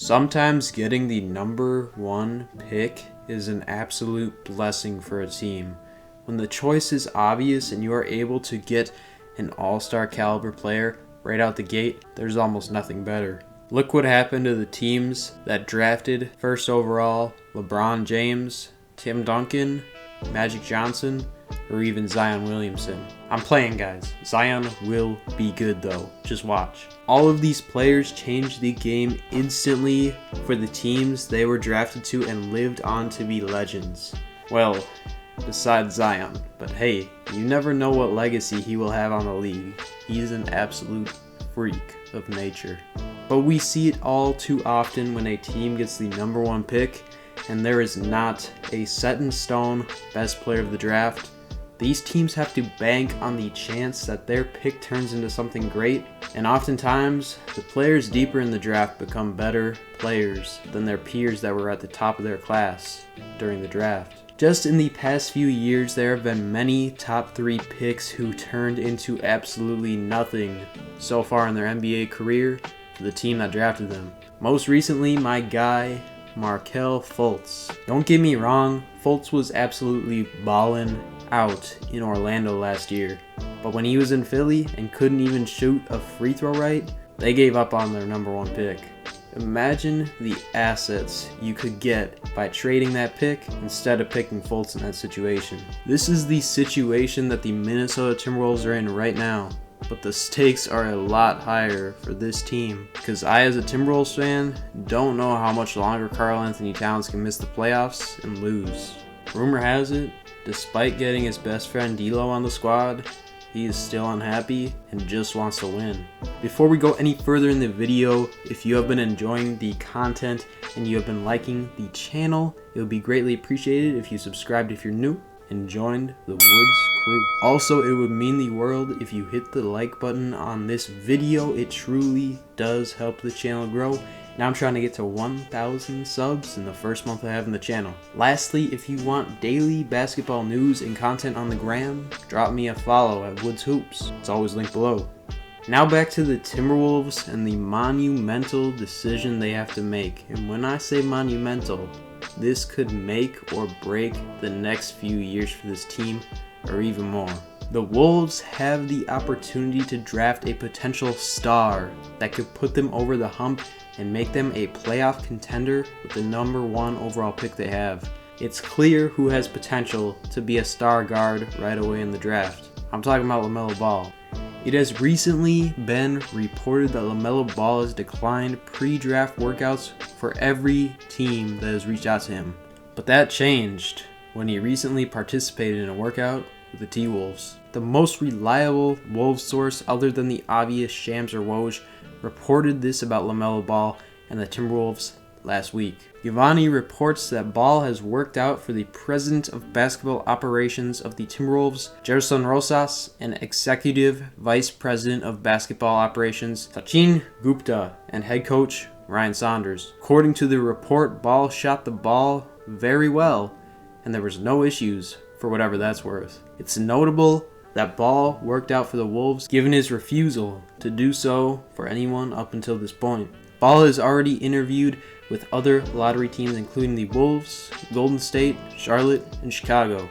Sometimes getting the number one pick is an absolute blessing for a team. When the choice is obvious and you are able to get an all-star caliber player right out the gate, there's almost nothing better. Look what happened to the teams that drafted first overall LeBron James, Tim Duncan, Magic Johnson, or even Zion Williamson. I'm playing, guys. Zion will be good though. Just watch. All of these players changed the game instantly for the teams they were drafted to and lived on to be legends. Well, besides Zion. But hey, you never know what legacy he will have on the league. He's an absolute freak of nature. But we see it all too often when a team gets the number one pick and there is not a set in stone best player of the draft. These teams have to bank on the chance that their pick turns into something great, and oftentimes the players deeper in the draft become better players than their peers that were at the top of their class during the draft. Just in the past few years, there have been many top 3 picks who turned into absolutely nothing so far in their NBA career for the team that drafted them. Most recently, my guy, Markelle Fultz. Don't get me wrong, Fultz was absolutely ballin' out in Orlando last year, but when he was in Philly and couldn't even shoot a free throw right, they gave up on their number one pick. Imagine the assets you could get by trading that pick instead of picking Fultz in that situation. This is the situation that the Minnesota Timberwolves are in right now, but the stakes are a lot higher for this team because I, as a Timberwolves fan, don't know how much longer Karl-Anthony Towns can miss the playoffs and lose. Rumor has it, despite getting his best friend D'Lo on the squad, he is still unhappy and just wants to win. Before we go any further in the video, if you have been enjoying the content and you have been liking the channel, it would be greatly appreciated if you subscribed if you're new and joined the Woods crew. Also, it would mean the world if you hit the like button on this video. It truly does help the channel grow. Now I'm trying to get to 1,000 subs in the first month of having the channel. Lastly, if you want daily basketball news and content on the gram, drop me a follow at Woods Hoops. It's always linked below. Now back to the Timberwolves and the monumental decision they have to make. And when I say monumental, this could make or break the next few years for this team, or even more. The Wolves have the opportunity to draft a potential star that could put them over the hump and make them a playoff contender with the number 1 overall pick they have. It's clear who has potential to be a star guard right away in the draft. I'm talking about Lamelo Ball. It has recently been reported that Lamelo Ball has declined pre-draft workouts for every team that has reached out to him. But that changed when he recently participated in a workout with the T-Wolves. The most reliable Wolves source other than the obvious Shams or Woj reported this about Lamelo Ball and the Timberwolves last week. Giovanni reports that Ball has worked out for the president of basketball operations of the Timberwolves, Gerson Rosas, and executive vice president of basketball operations, Sachin Gupta, and head coach Ryan Saunders. According to the report, Ball shot the ball very well, and there was no issues for whatever that's worth. It's notable that Ball worked out for the Wolves given his refusal to do so for anyone up until this point. Ball has already interviewed with other lottery teams including the Wolves, Golden State, Charlotte, and Chicago.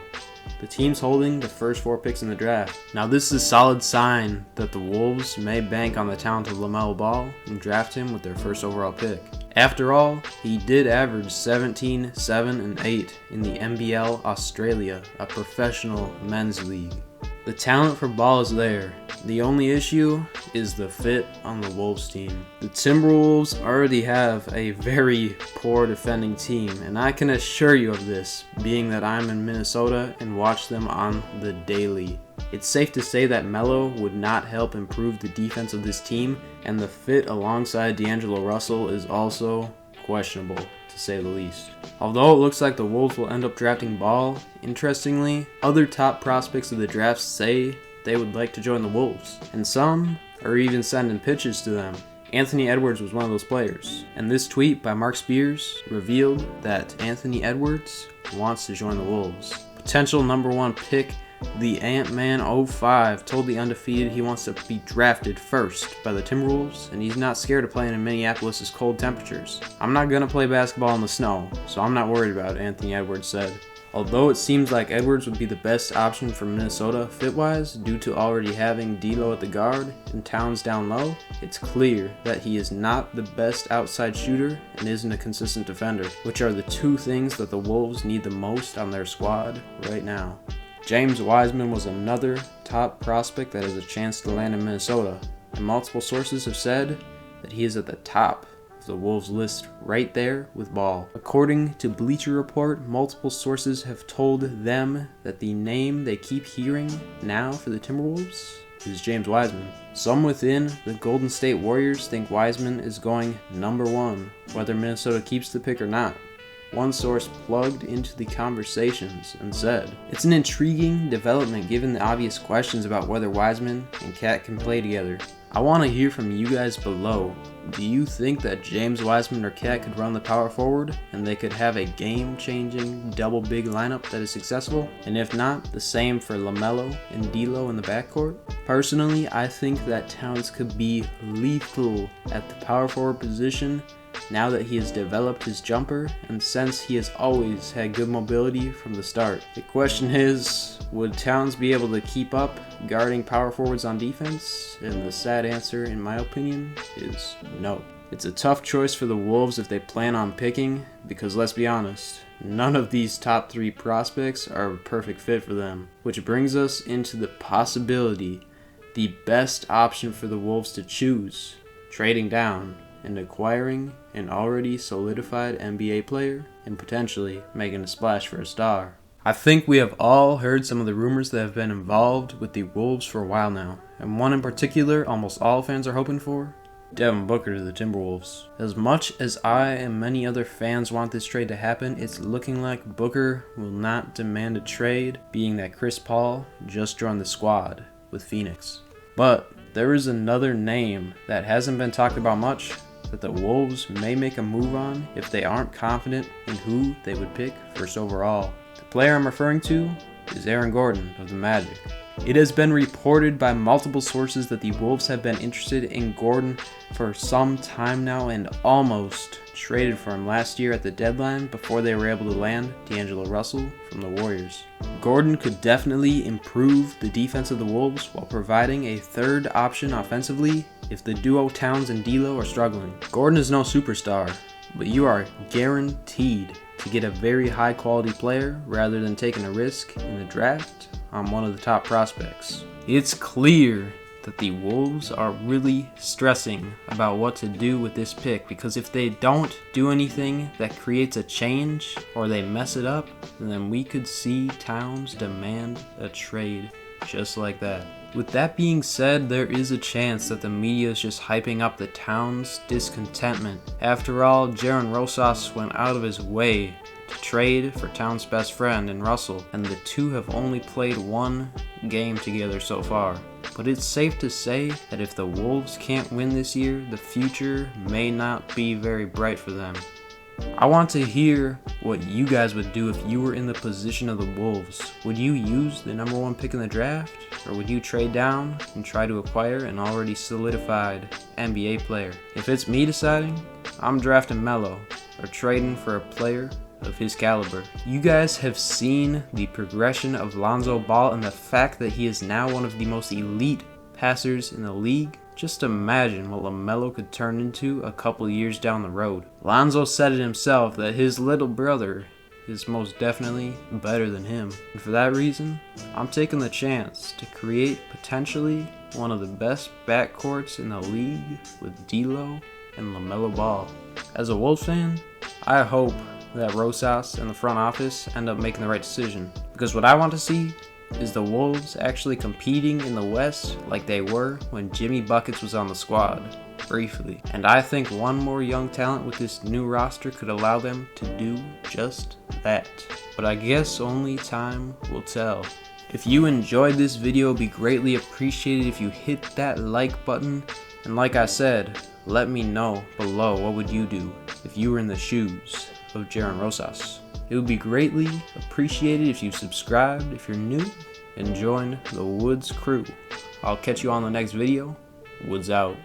The teams holding the first 4 picks in the draft. Now this is a solid sign that the Wolves may bank on the talent of Lamelo Ball and draft him with their first overall pick. After all, he did average 17, 7, and 8 in the NBL Australia, a professional men's league. The talent for Ball is there. The only issue is the fit on the Wolves team. The Timberwolves already have a very poor defending team, and I can assure you of this, being that I'm in Minnesota and watch them on the daily. It's safe to say that Melo would not help improve the defense of this team, and the fit alongside D'Angelo Russell is also questionable, to say the least. Although it looks like the Wolves will end up drafting Ball, interestingly, other top prospects of the draft say they would like to join the Wolves, and some are even sending pitches to them. Anthony Edwards was one of those players, and this tweet by Mark Spears revealed that Anthony Edwards wants to join the Wolves. Potential number 1 pick The Ant-Man 05 told the Undefeated he wants to be drafted first by the Timberwolves, and he's not scared of playing in Minneapolis' cold temperatures. "I'm not gonna play basketball in the snow, so I'm not worried about it," Anthony Edwards said. Although it seems like Edwards would be the best option for Minnesota fit-wise due to already having D'Lo at the guard and Towns down low, it's clear that he is not the best outside shooter and isn't a consistent defender, which are the two things that the Wolves need the most on their squad right now. James Wiseman was another top prospect that has a chance to land in Minnesota, and multiple sources have said that he is at the top of the Wolves list right there with Ball. According to Bleacher Report, multiple sources have told them that the name they keep hearing now for the Timberwolves is James Wiseman. Some within the Golden State Warriors think Wiseman is going number 1, whether Minnesota keeps the pick or not. One source plugged into the conversations and said, "It's an intriguing development given the obvious questions about whether Wiseman and Cat can play together. I want to hear from you guys below. Do you think that James Wiseman or Cat could run the power forward and they could have a game-changing double big lineup that is successful? And if not, the same for Lamelo and D'Lo in the backcourt? Personally, I think that Towns could be lethal at the power forward position now that he has developed his jumper, and since he has always had good mobility from the start. The question is, would Towns be able to keep up guarding power forwards on defense? And the sad answer, in my opinion, is no. It's a tough choice for the Wolves if they plan on picking, because let's be honest, none of these top 3 prospects are a perfect fit for them. Which brings us into the possibility, the best option for the Wolves to choose, trading down and acquiring an already solidified NBA player and potentially making a splash for a star. I think we have all heard some of the rumors that have been involved with the Wolves for a while now, and one in particular almost all fans are hoping for: Devin Booker to the Timberwolves. As much as I and many other fans want this trade to happen, it's looking like Booker will not demand a trade, being that Chris Paul just joined the squad with Phoenix. But there is another name that hasn't been talked about much that the Wolves may make a move on if they aren't confident in who they would pick first overall. The player I'm referring to is Aaron Gordon of the Magic. It has been reported by multiple sources that the Wolves have been interested in Gordon for some time now and almost traded for him last year at the deadline before they were able to land D'Angelo Russell from the Warriors. Gordon could definitely improve the defense of the Wolves while providing a third option offensively if the duo Towns and D'Lo are struggling. Gordon is no superstar, but you are guaranteed to get a very high quality player rather than taking a risk in the draft on one of the top prospects. It's clear that the Wolves are really stressing about what to do with this pick, because if they don't do anything that creates a change or they mess it up, then we could see Towns demand a trade just like that. With that being said, there is a chance that the media is just hyping up the Towns discontentment. After all, Jaren Rosas went out of his way to trade for Towns' best friend in Russell, and the two have only played one game together so far. But it's safe to say that if the Wolves can't win this year, the future may not be very bright for them. I want to hear what you guys would do if you were in the position of the Wolves. Would you use the number 1 pick in the draft? Or would you trade down and try to acquire an already solidified NBA player? If it's me deciding, I'm drafting Melo or trading for a player of his caliber. You guys have seen the progression of Lonzo Ball and the fact that he is now one of the most elite passers in the league. Just imagine what Lamelo could turn into a couple years down the road. Lonzo said it himself that his little brother is most definitely better than him. And for that reason, I'm taking the chance to create potentially one of the best backcourts in the league with D'Lo and Lamelo Ball. As a Wolves fan, I hope that Rosas and the front office end up making the right decision, because what I want to see is the Wolves actually competing in the West like they were when Jimmy Buckets was on the squad, briefly. And I think one more young talent with this new roster could allow them to do just that. But I guess only time will tell. If you enjoyed this video, it would be greatly appreciated if you hit that like button. And like I said, let me know below what would you do if you were in the shoes of Jaren Rosas. It would be greatly appreciated if you subscribed if you're new, and join the Woods crew. I'll catch you on the next video. Woods out.